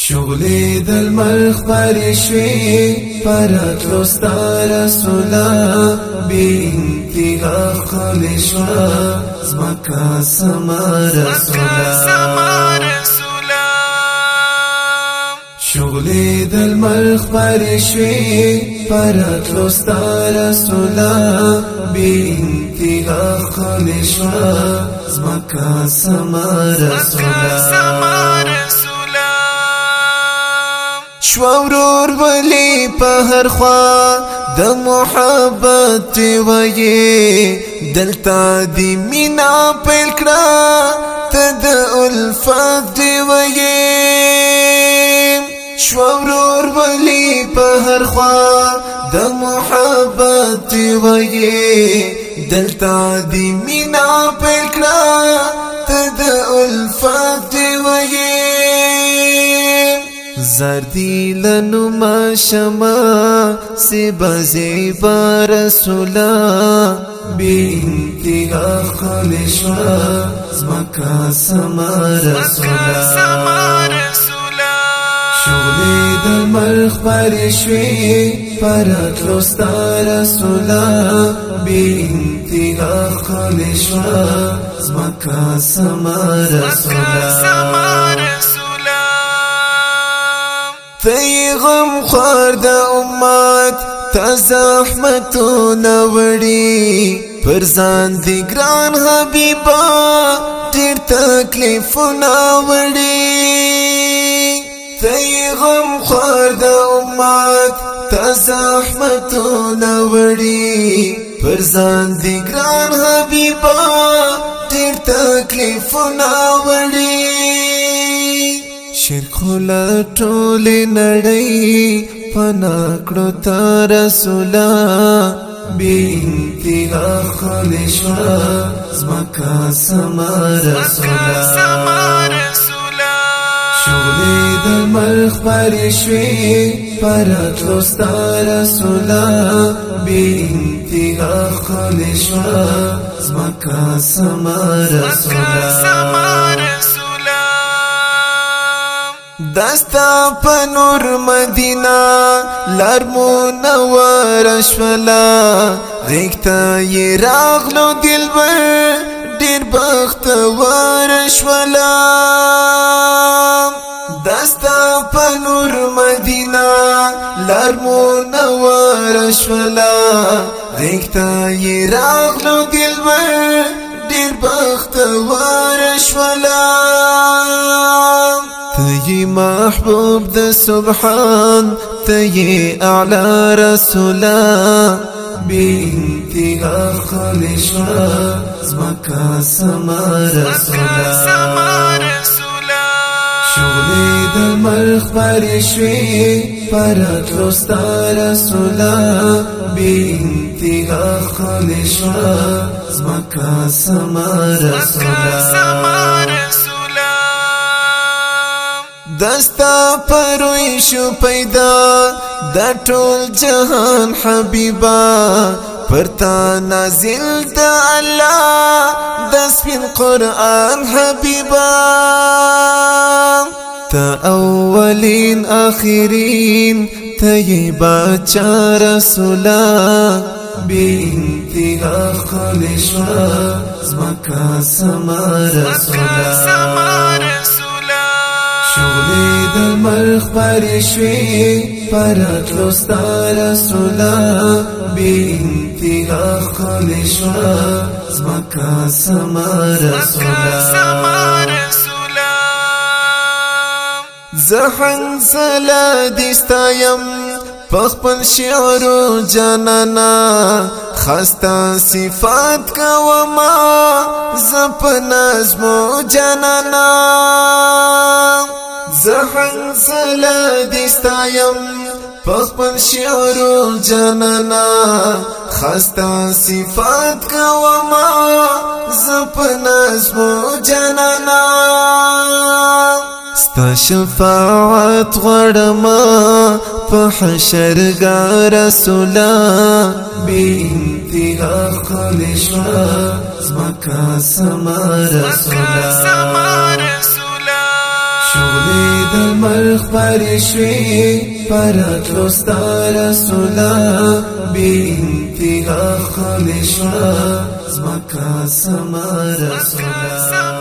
شغلی دل مرخ پرشوی پراتلو ستا رسولا بی انتها خلی شوا زمکا سما رسولا شغلی دل مرخ پرشوی پراتلو ستا رسولا بی انتها خلی شوا زمکا سما رسولا شوورور ولی په هر خوا د محبت وی دلتا دی مینا پیل کړه ته د الفت وی شوورور ولی په هر خوا د محبت وی دلتا دی مینا پیل کړه ته د الفت وی زردی لنو ما شما سبازی با رسولا بی انتها خالشوا زمکا سما رسولا شغلی دل مرخ پرشوی پراتلو ستا رسولا بی انتها خالشوا زمکا سما رسولا تی غم خوار دا امت تا زحمتو نوڑی پر زان دی گران حبیبا دیر تکلیفو نوڑی تی غم خوار دا امت تا زحمتو نوڑی پر زان دی گران حبیبا دیر تکلیفو نوڑی شرکولا ټولی نړۍ پنا کړو تا رسولا بی انتها خلی شوا زمکا سما رسولا شغلی دل مرخ پرشوی پراتلو ستا رسولا بی انتها خلی شوا زمکا سما رسولا دستا پنور مدینہ لار منور شولا ریکتا یہ راغلو دلبر دیر بختور شولا دستا پنور مدینہ لار منور شولا ریکتا یہ راغلو دلبر دیر بختور شولا تی محبوب د سبحان تی اعلی رسولا بی انتها خلی شوا زمکا سما رسولا شغلی دل مرخ پرشوی پراتلو ستا رسولا بی انتها خلی شوا زمکا سما رسولا دستا پروی شو پیدا دا ټول جهان حبیبا پرتا نازل دا الله دا سپین قرآن حبیبا تا اولین آخرین تی باچا رسولا بی انتها خلی شوا زمکا سما رسولا شغلی دل مرخ پرشوی پراتلو ستا رسولا بی انتها خلی شوا زمکا سما رسولا زحن زلا دستایم پخپل شعرو جانانا خستا صفات کوما زپ نظمو جانانا زحن زلا دستایم پخپل شعرو جانانا خستا صفات کوما زپ نظمو جانانا ستا شفاعت غړما په حشرګا رسولا بی انتها خلی شوا زمکا سما رسولا شغلې د مرخ پرشوي پراتلو ستا رسولا بی انتها خلشوا زمکا سما رسولا